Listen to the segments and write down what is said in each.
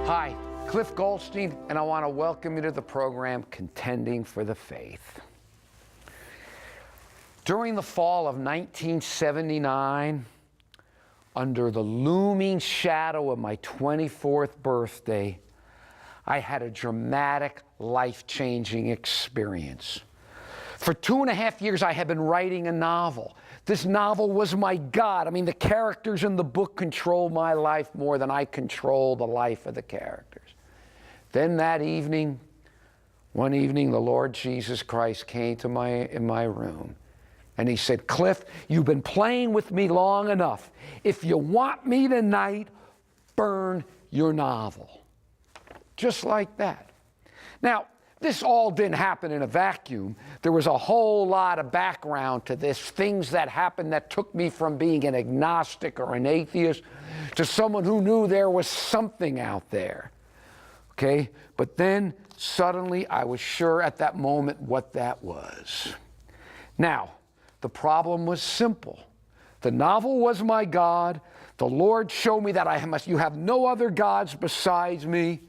Hi, Cliff Goldstein, and I want to welcome you to the program Contending for the Faith. During the fall of 1979, under the looming shadow of my 24th birthday, I had a dramatic, life-changing experience. For 2.5 years, I had been writing a novel. This novel was my God. I mean, the characters in the book control my life more than I control the life of the characters. Then that evening, one evening, the Lord Jesus Christ came to in my room, and he said, "Cliff, you've been playing with me long enough. If you want me tonight, burn your novel." Just like that. Now, this all didn't happen in a vacuum. There was a whole lot of background to this, things that happened that took me from being an agnostic or an atheist to someone who knew there was something out there. Okay? But then suddenly I was sure at that moment what that was. Now, the problem was simple. The novel was my God. The Lord showed me that you have no other gods besides me.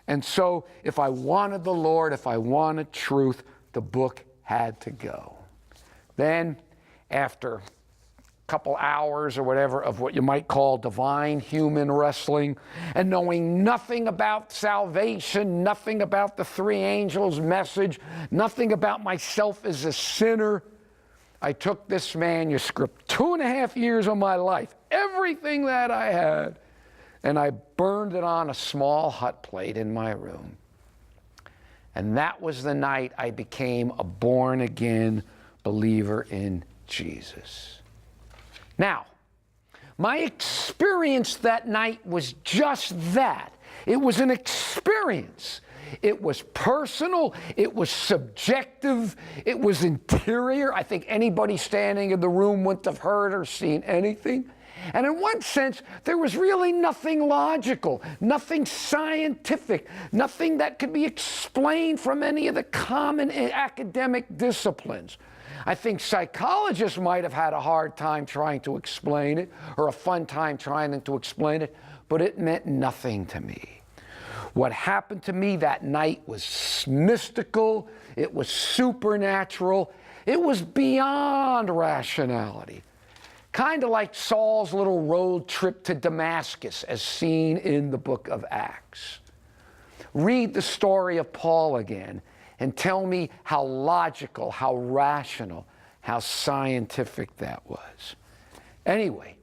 And so if I wanted the Lord, if I wanted truth, the book had to go. Then, after a couple hours or whatever of what you might call divine human wrestling, and knowing nothing about salvation, nothing about the three angels' message, nothing about myself as a sinner, I took this manuscript, 2.5 years of my life, everything that I had, and I burned it on a small hot plate in my room. And that was the night I became a born-again believer in Jesus. Now, my experience that night was just that. It was an experience. It was personal, it was subjective, it was interior. I think anybody standing in the room wouldn't have heard or seen anything. And in one sense, there was really nothing logical, nothing scientific, nothing that could be explained from any of the common academic disciplines. I think psychologists might have had a hard time trying to explain it, or a fun time trying to explain it, but it meant nothing to me. What happened to me that night was mystical, it was supernatural, it was beyond rationality. Kind of like Saul's little road trip to Damascus, as seen in the book of Acts. Read the story of Paul again and tell me how logical, how rational, how scientific that was. Anyway,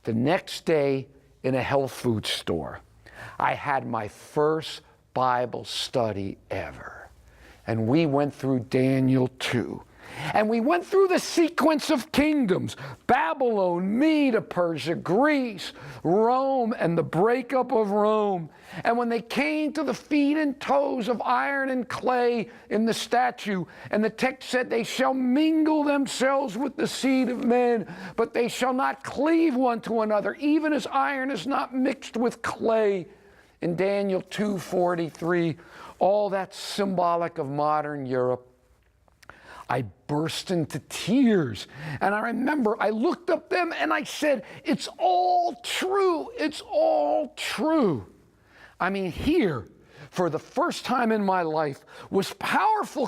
the next day in a health food store, I had my first Bible study ever. And we went through Daniel 2. And we went through the sequence of kingdoms: Babylon, Media, Persia, Greece, Rome, and the breakup of Rome. And when they came to the feet and toes of iron and clay in the statue, and the text said, "They shall mingle themselves with the seed of men, but they shall not cleave one to another, even as iron is not mixed with clay." In Daniel 2:43, all that's symbolic of modern Europe. I burst into tears. And I remember I looked up them and I said, "It's all true. It's all true." I mean, here, for the first time in my life, was powerful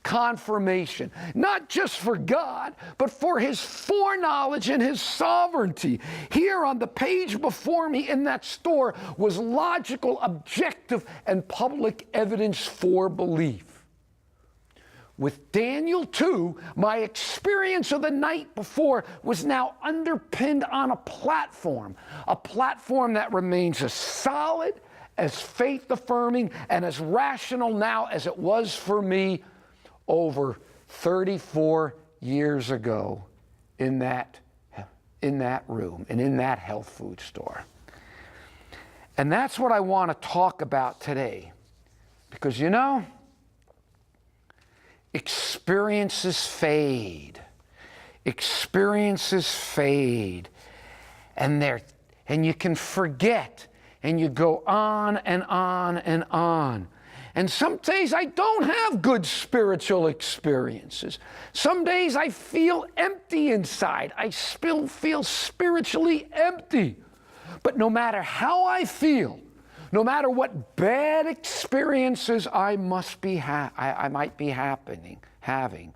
confirmation, not just for God, but for his foreknowledge and his sovereignty. Here on the page before me in that store was logical, objective, and public evidence for belief. With Daniel 2, my experience of the night before was now underpinned on a platform that remains as solid, as faith-affirming, and as rational now as it was for me over 34 years ago in that room and in that health food store. And that's what I want to talk about today. Because, you know, experiences fade. Experiences fade. And you can forget. And you go on and on and on. And some days I don't have good spiritual experiences. Some days I feel empty inside. I still feel spiritually empty. But no matter how I feel, No matter what bad experiences I might be having,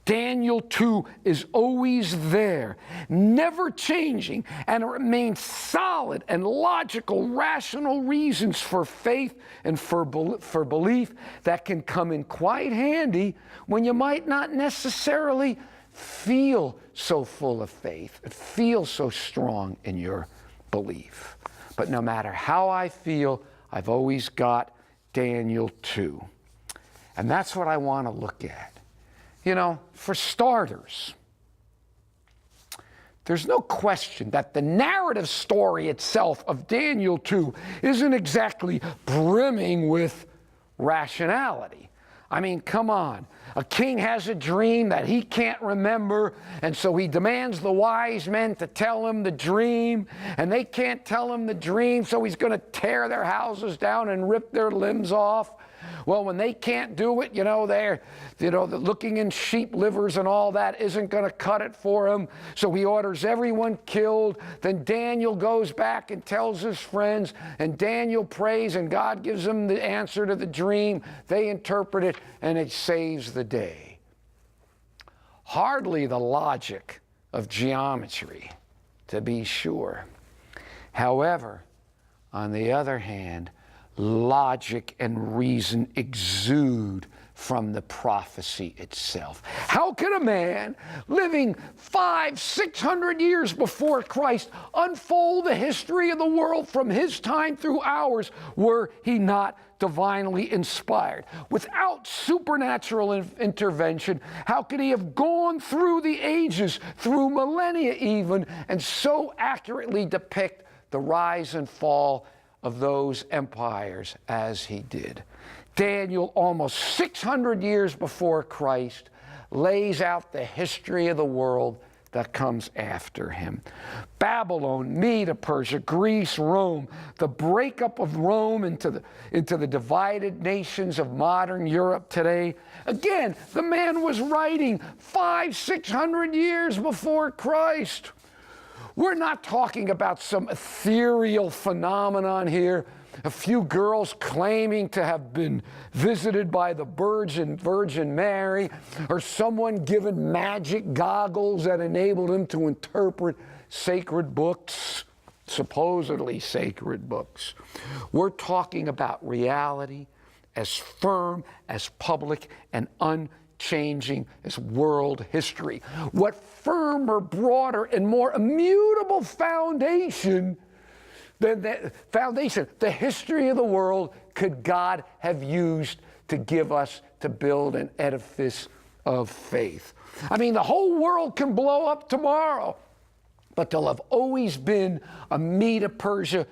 Daniel 2 is always there, never changing, and it remains solid and logical, rational reasons for faith and for belief that can come in quite handy when you might not necessarily feel so full of faith, feel so strong in your belief. But no matter how I feel, I've always got Daniel 2. And that's what I want to look at. You know, for starters, there's no question that the narrative story itself of Daniel 2 isn't exactly brimming with rationality. I mean, come on. A king has a dream that he can't remember, and so he demands the wise men to tell him the dream, and they can't tell him the dream, so he's going to tear their houses down and rip their limbs off. Well, when they can't do it, they're looking in sheep livers and all that isn't going to cut it for him. So he orders everyone killed. Then Daniel goes back and tells his friends, and Daniel prays, and God gives him the answer to the dream. They interpret it, and it saves the day. Hardly the logic of geometry, to be sure. However, on the other hand, logic and reason exude from the prophecy itself. How can a man living 500-600 years before Christ unfold the history of the world from his time through ours were he not divinely inspired? Without supernatural intervention, how could he have gone through the ages, through millennia even, and so accurately depict the rise and fall of those empires as he did? Daniel, almost 600 years before Christ, lays out the history of the world that comes after him. Babylon, Media, Persia, Greece, Rome, the breakup of Rome into the divided nations of modern Europe today. Again, the man was writing 500-600 years before Christ. We're not talking about some ethereal phenomenon here, a few girls claiming to have been visited by the Virgin Mary, or someone given magic goggles that enabled him to interpret sacred books, supposedly sacred books. We're talking about reality as firm, as public, and unchanging as world history. What firmer, broader, and more immutable foundation than the history of the world could God have used to give us to build an edifice of faith? I mean, the whole world can blow up tomorrow, but there'll have always been a Media, Persia,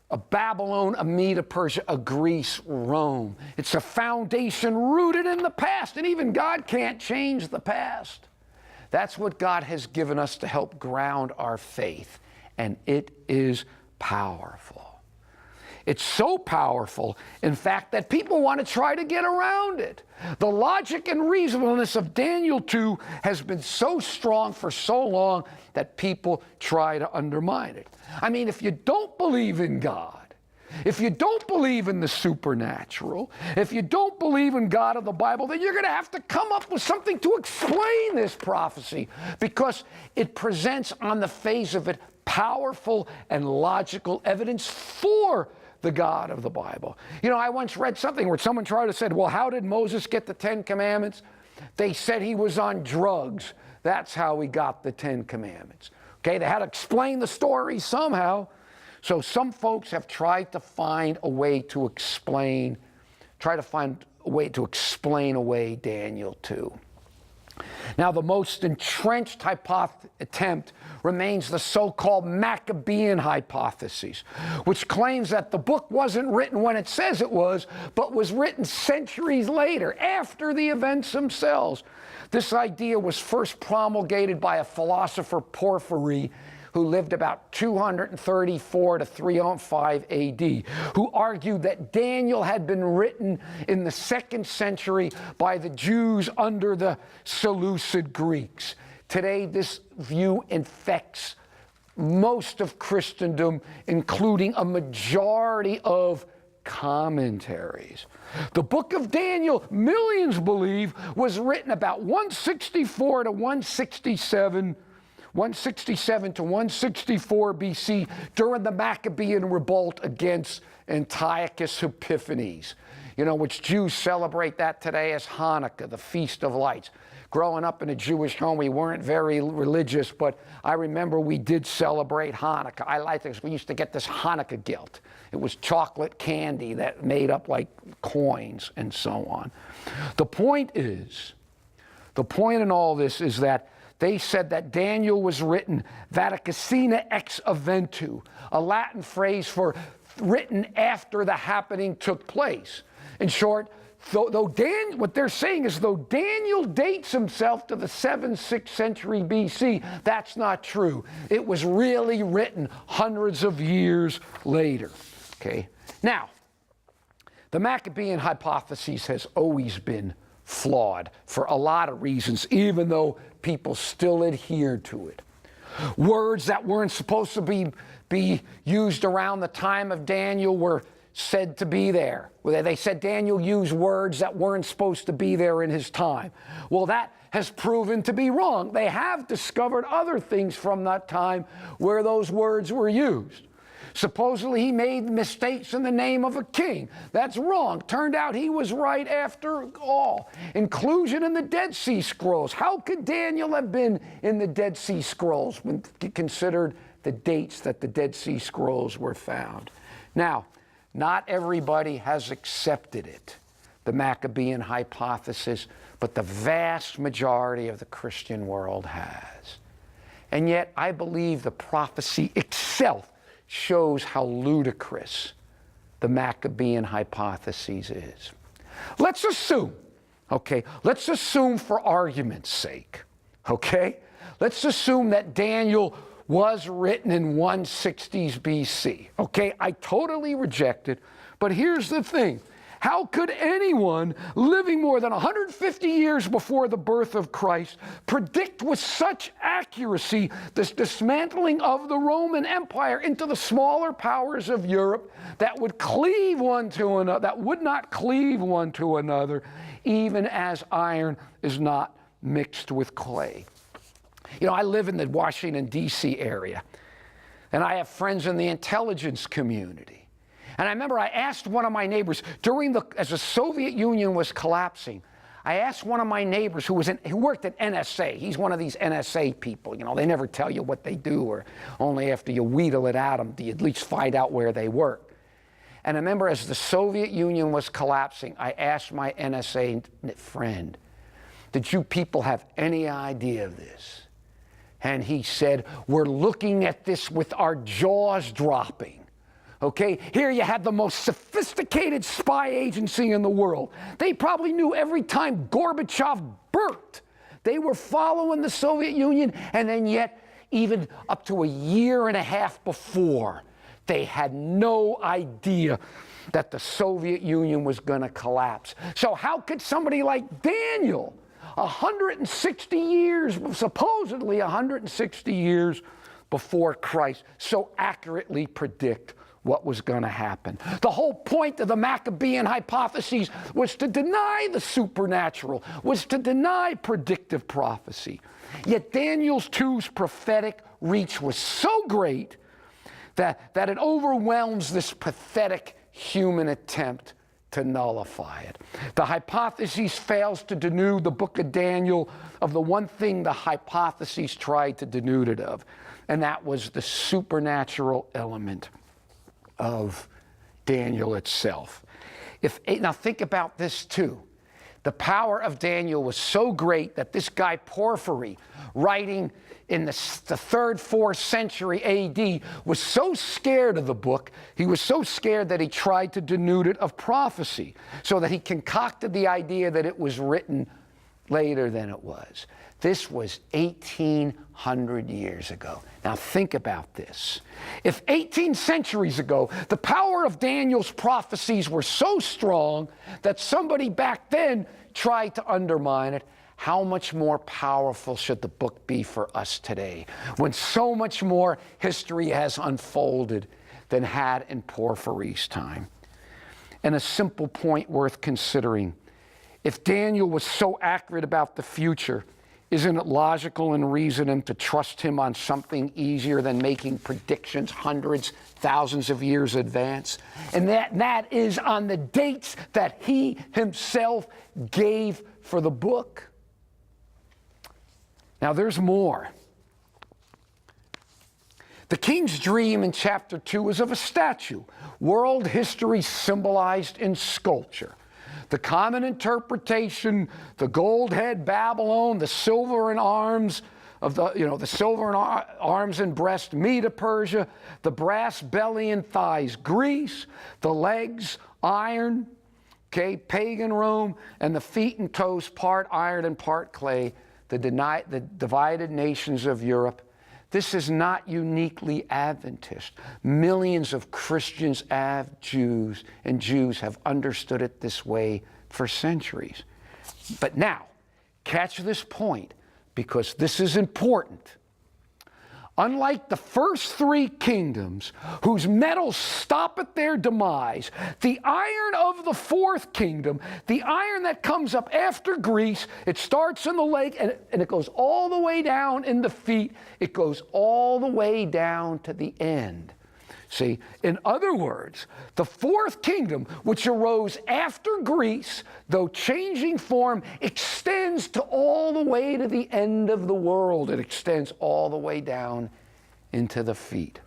a Babylon, a Media, Persia, a Greece, Rome. It's a foundation rooted in the past, and even God can't change the past. That's what God has given us to help ground our faith, and it is powerful. It's so powerful, in fact, that people want to try to get around it. The logic and reasonableness of Daniel 2 has been so strong for so long that people try to undermine it. I mean, if you don't believe in God, if you don't believe in the supernatural, if you don't believe in God of the Bible, then you're going to have to come up with something to explain this prophecy, because it presents on the face of it powerful and logical evidence for the God of the Bible. I once read something where someone tried to say, well, how did Moses get the 10 Commandments? They said he was on drugs. That's how he got the 10 Commandments. Okay, they had to explain the story somehow. So some folks have tried to find a way to explain away Daniel 2. Now, the most entrenched attempt remains the so-called Maccabean hypothesis, which claims that the book wasn't written when it says it was, but was written centuries later, after the events themselves. This idea was first promulgated by a philosopher, Porphyry, who lived about 234 to 305 AD, who argued that Daniel had been written in the 2nd century by the Jews under the Seleucid Greeks. Today, this view infects most of Christendom, including a majority of commentaries. The book of Daniel, millions believe, was written about 164 to 167 to 164 BC during the Maccabean revolt against Antiochus Epiphanes, which Jews celebrate that today as Hanukkah, the Feast of Lights. Growing up in a Jewish home, we weren't very religious, but I remember we did celebrate Hanukkah. I liked it because we used to get this Hanukkah gilt. It was chocolate candy that made up like coins and so on. The point in all this is that they said that Daniel was written vaticacina ex eventu, a Latin phrase for written after the happening took place. In short, what they're saying is though Daniel dates himself to the 7th, 6th century BC, that's not true. It was really written hundreds of years later. Okay. Now, the Maccabean hypothesis has always been flawed for a lot of reasons, even though people still adhere to it. Words that weren't supposed to be used around the time of Daniel were said to be there. They said Daniel used words that weren't supposed to be there in his time. Well, that has proven to be wrong. They have discovered other things from that time where those words were used. Supposedly he made mistakes in the name of a king. That's wrong. Turned out he was right after all. Inclusion in the Dead Sea Scrolls. How could Daniel have been in the Dead Sea Scrolls when considered the dates that the Dead Sea Scrolls were found? Now, not everybody has accepted it, the Maccabean hypothesis, but the vast majority of the Christian world has. And yet, I believe the prophecy itself shows how ludicrous the Maccabean hypothesis is. Let's assume for argument's sake, let's assume that Daniel was written in 160s BC. I totally reject it, but here's the thing. How could anyone living more than 150 years before the birth of Christ predict with such accuracy this dismantling of the Roman Empire into the smaller powers of Europe that would cleave one to another, that would not cleave one to another, even as iron is not mixed with clay? I live in the Washington, D.C. area, and I have friends in the intelligence community. And I remember I asked one of my neighbors, as the Soviet Union was collapsing, I asked one of my neighbors who worked at NSA. He's one of these NSA people. They never tell you what they do, or only after you wheedle it out of them do you at least find out where they work. And I remember as the Soviet Union was collapsing, I asked my NSA friend, did you people have any idea of this? And he said, we're looking at this with our jaws dropping. Here you have the most sophisticated spy agency in the world. They probably knew every time Gorbachev burped. They were following the Soviet Union, and then yet, even up to a year and a half before, they had no idea that the Soviet Union was going to collapse. So how could somebody like Daniel, 160 years, supposedly 160 years before Christ, so accurately predict what was going to happen? The whole point of the Maccabean hypotheses was to deny the supernatural, was to deny predictive prophecy. Yet Daniel 2's prophetic reach was so great that it overwhelms this pathetic human attempt to nullify it. The hypothesis fails to denude the book of Daniel of the one thing the hypothesis tried to denude it of, and that was the supernatural element of Daniel itself. Now think about this too. The power of Daniel was so great that this guy Porphyry, writing in the 3rd, 4th century AD, was so scared of the book, he was so scared that he tried to denude it of prophecy, so that he concocted the idea that it was written later than it was. This was 1,800 years ago. Now think about this. If 18 centuries ago, the power of Daniel's prophecies were so strong that somebody back then tried to undermine it, how much more powerful should the book be for us today, when so much more history has unfolded than had in Porphyry's time? And a simple point worth considering: if Daniel was so accurate about the future, isn't it logical and reasoning to trust him on something easier than making predictions hundreds, thousands of years advance? And that is on the dates that he himself gave for the book. Now there's more. The king's dream in chapter 2 was of a statue, world history symbolized in sculpture. The common interpretation, the gold head Babylon, the silver and arms of the silver and arms and breast Medo Persia, the brass belly and thighs Greece, the legs iron, pagan Rome, and the feet and toes part iron and part clay, the divided nations of Europe. This is not uniquely Adventist. Millions of Christians, Jews have understood it this way for centuries. But now, catch this point, because this is important. Unlike the first three kingdoms, whose metals stop at their demise, the iron of the fourth kingdom, the iron that comes up after Greece, it starts in the leg and it goes all the way down in the feet. It goes all the way down to the end. See, in other words, the fourth kingdom, which arose after Greece, though changing form, extends to all the way to the end of the world. It extends all the way down into the feet.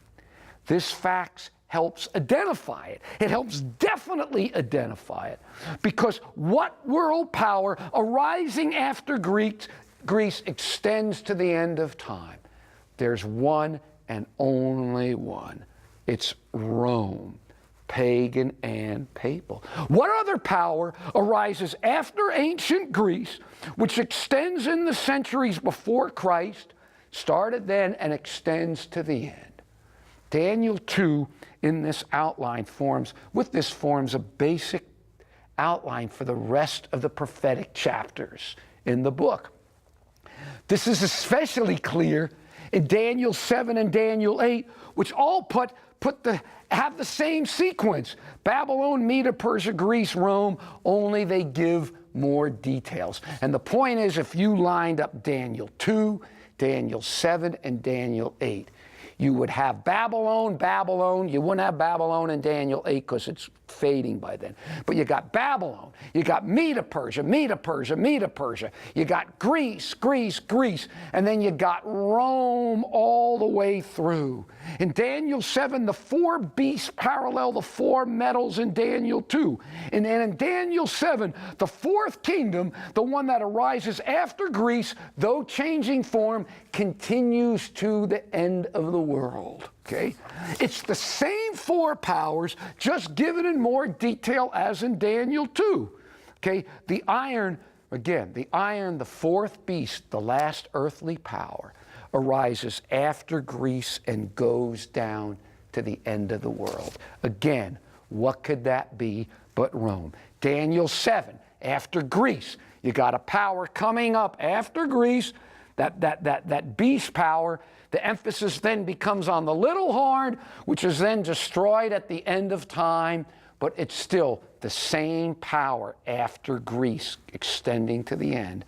This fact helps identify it. It helps definitely identify it, because what world power arising after Greece extends to the end of time? There's one and only one. It's Rome, pagan and papal. What other power arises after ancient Greece, which extends in the centuries before Christ, started then and extends to the end? Daniel 2 in this outline forms a basic outline for the rest of the prophetic chapters in the book. This is especially clear in Daniel 7 and Daniel 8, which all have the same sequence: Babylon, Medo Persia, Greece, Rome, only they give more details. And the point is, if you lined up Daniel 2, Daniel 7, and Daniel 8, you would have Babylon. You wouldn't have Babylon in Daniel 8 because it's fading by then. But you got Babylon. You got Medo Persia. You got Greece. And then you got Rome all the way through. In Daniel 7, the four beasts parallel the four metals in Daniel 2. And then in Daniel 7, the fourth kingdom, the one that arises after Greece, though changing form, continues to the end of the world. It's the same four powers, just given in more detail as in Daniel 2. The iron, the fourth beast, the last earthly power, arises after Greece and goes down to the end of the world. Again, what could that be but Rome? Daniel 7, after Greece, you got a power coming up after Greece, that beast power. The emphasis then becomes on the little horn, which is then destroyed at the end of time, but it's still the same power after Greece, extending to the end.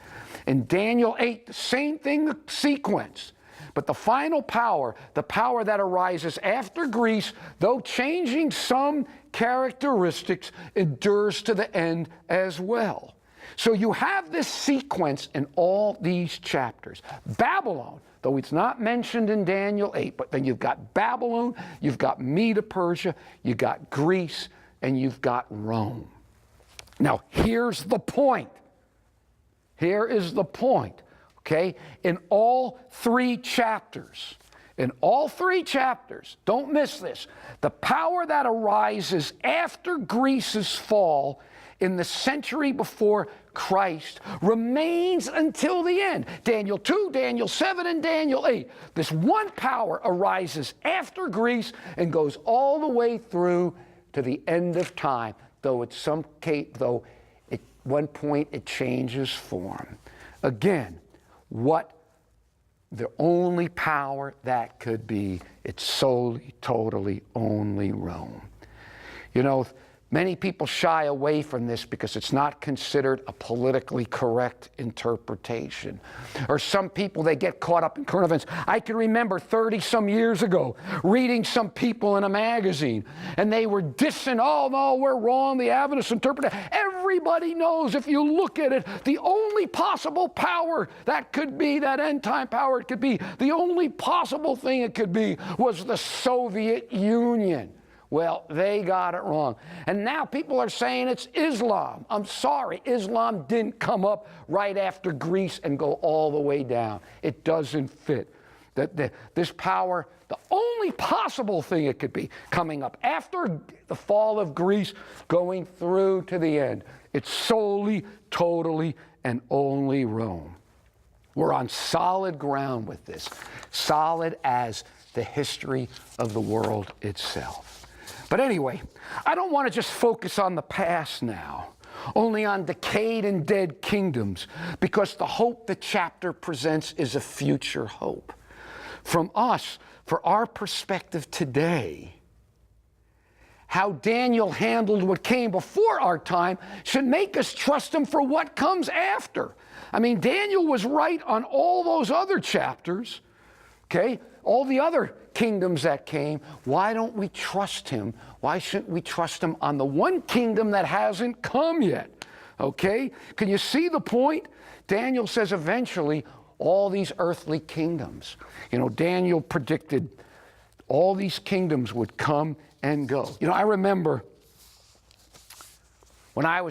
In Daniel 8, the same thing, the sequence. But the final power, the power that arises after Greece, though changing some characteristics, endures to the end as well. So you have this sequence in all these chapters. Babylon, though it's not mentioned in Daniel 8, but then you've got Babylon, you've got Medo Persia, you've got Greece, and you've got Rome. Now, here's the point. Here is the point, In all three chapters, don't miss this, the power that arises after Greece's fall in the century before Christ remains until the end. Daniel 2, Daniel 7, and Daniel 8. This one power arises after Greece and goes all the way through to the end of time, though at one point it changes form. again, what the only power that could be, it's solely, totally, only Rome. You know, many people shy away from this because it's not considered a politically correct interpretation. Or some people, they get caught up in current events. I can remember 30-some years ago reading some people in a magazine, and they were dissing, oh, no, we're wrong, the Adventists interpret it. Everybody knows, if you look at it, the only possible power that could be, that end-time power it could be, the only possible thing it could be was the Soviet Union. Well, they got it wrong. And now people are saying it's Islam. I'm sorry, Islam didn't come up right after Greece and go all the way down. It doesn't fit. This power, the only possible thing it could be, coming up after the fall of Greece, going through to the end. It's solely, totally, and only Rome. We're on solid ground with this, solid as the history of the world itself. But anyway, I don't want to just focus on the past now, only on decayed and dead kingdoms, because the hope the chapter presents is a future hope. From us, for our perspective today, how Daniel handled what came before our time should make us trust him for what comes after. I mean, Daniel was right on all those other chapters, okay? All the other kingdoms that came. Why don't we trust him? Why shouldn't we trust him on the one kingdom that hasn't come yet? Okay? Can you see the point? Daniel says eventually all these earthly kingdoms. You know, Daniel predicted all these kingdoms would come and go. You know, I remember when I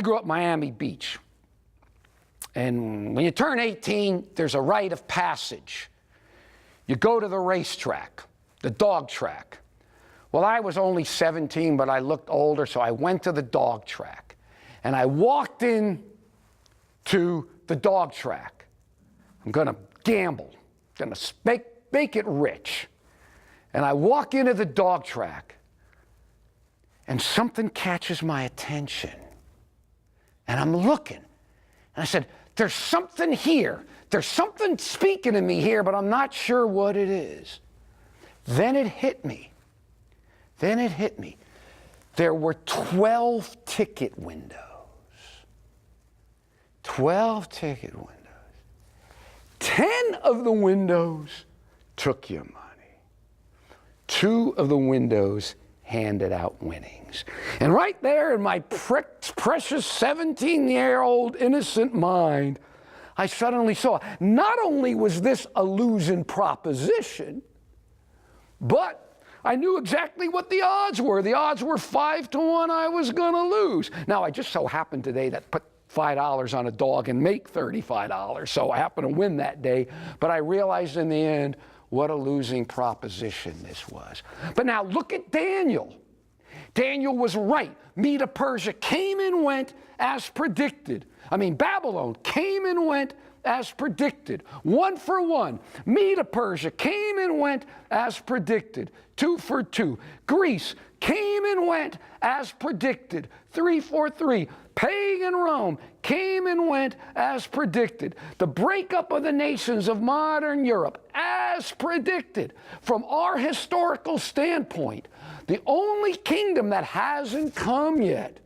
grew up Miami Beach. And when you turn 18, there's a rite of passage. You go to the racetrack, the dog track. Well, I was only 17, but I looked older, so I went to the dog track. And I walked in to the dog track. I'm going to gamble, going to make it rich. And I walk into the dog track, and something catches my attention. And I'm looking. And I said, there's something here. There's something speaking to me here, but I'm not sure what it is. Then it hit me. There were 12 ticket windows. 12 ticket windows. 10 of the windows took your money. 2 of the windows handed out winnings. And right there in my precious 17-year-old innocent mind, I suddenly saw, not only was this a losing proposition, but I knew exactly what the odds were. The odds were 5-1 I was going to lose. Now, I just so happened today that put $5 on a dog and make $35, so I happened to win that day. But I realized in the end what a losing proposition this was. But now look at Daniel. Daniel was right. Medo-Persia came and went as predicted. Babylon came and went as predicted. 1 for 1. Medo-Persia came and went as predicted. 2 for 2. Greece came and went as predicted. 3 for 3. Pagan Rome came and went as predicted. The breakup of the nations of modern Europe as predicted. From our historical standpoint, the only kingdom that hasn't come yet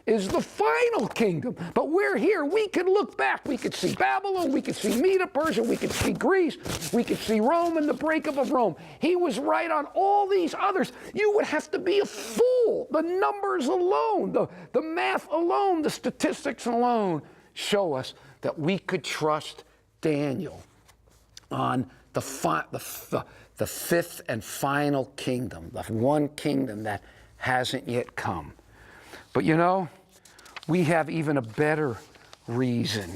is the final kingdom. But we're here. We could look back. We could see Babylon. We could see Medo-Persia. We could see Greece. We could see Rome and the breakup of Rome. He was right on all these others. You would have to be a fool. The numbers alone, the math alone, the statistics alone show us that we could trust Daniel on the fifth and final kingdom, the one kingdom that hasn't yet come. But you know, we have even a better reason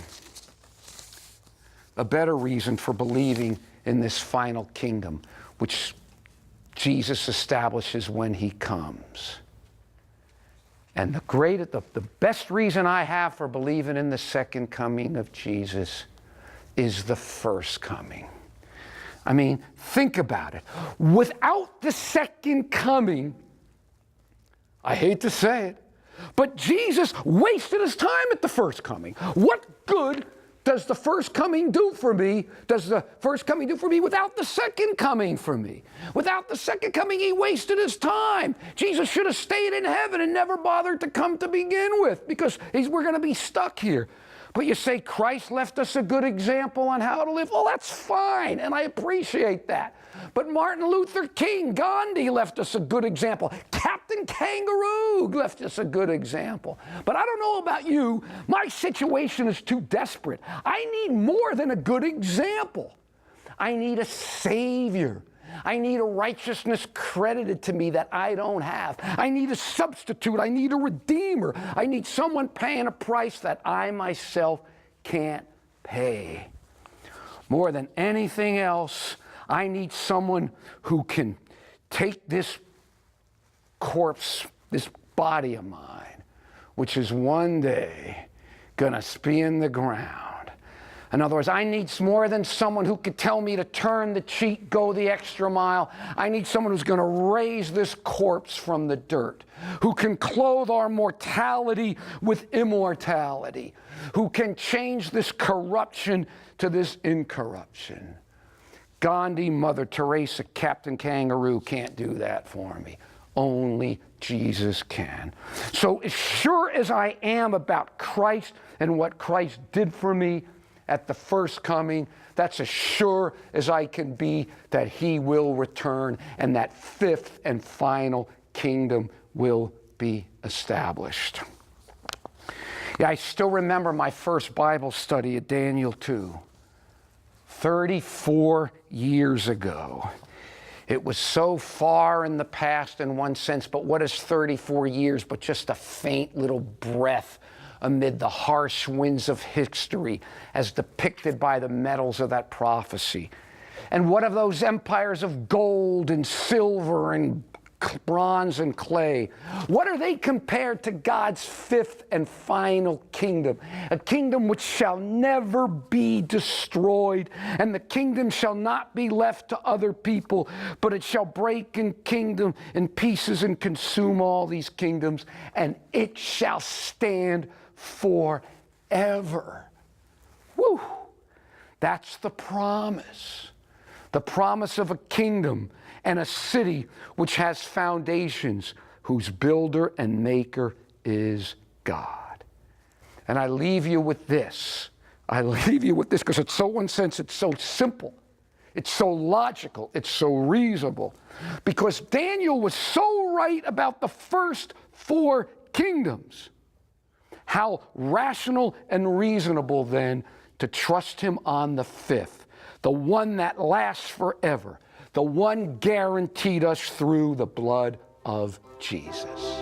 for believing in this final kingdom, which Jesus establishes when he comes. And the best reason I have for believing in the second coming of Jesus is the first coming. Think about it. Without the second coming, I hate to say it, but Jesus wasted his time at the first coming. What good does the first coming do for me? Does the first coming do for me without the second coming for me? Without the second coming, he wasted his time. Jesus should have stayed in heaven and never bothered to come to begin with, because we're going to be stuck here. But you say Christ left us a good example on how to live. Well, that's fine, and I appreciate that. But Martin Luther King, Gandhi left us a good example. Captain Kangaroo left us a good example. But I don't know about you. My situation is too desperate. I need more than a good example. I need a Savior. I need a righteousness credited to me that I don't have. I need a substitute. I need a Redeemer. I need someone paying a price that I myself can't pay. More than anything else, I need someone who can take this corpse, this body of mine, which is one day going to be in the ground. In other words, I need more than someone who could tell me to turn the cheek, go the extra mile. I need someone who's going to raise this corpse from the dirt, who can clothe our mortality with immortality, who can change this corruption to this incorruption. Gandhi, Mother Teresa, Captain Kangaroo can't do that for me. Only Jesus can. So as sure as I am about Christ and what Christ did for me at the first coming, that's as sure as I can be that he will return and that fifth and final kingdom will be established. Yeah, I still remember my first Bible study at Daniel 2, 34 years ago. It was so far in the past in one sense, but what is 34 years but just a faint little breath amid the harsh winds of history as depicted by the metals of that prophecy? And what of those empires of gold and silver and bronze and clay? What are they compared to God's fifth and final kingdom? A kingdom which shall never be destroyed, and the kingdom shall not be left to other people, but it shall break in pieces and consume all these kingdoms, and it shall stand forever. Woo! That's the promise. The promise of a kingdom and a city which has foundations, whose builder and maker is God. And I leave you with this. I leave you with this because it's so, in one sense, it's so simple. It's so logical. It's so reasonable. Because Daniel was so right about the first four kingdoms. How rational and reasonable then to trust him on the fifth, the one that lasts forever, the one guaranteed us through the blood of Jesus.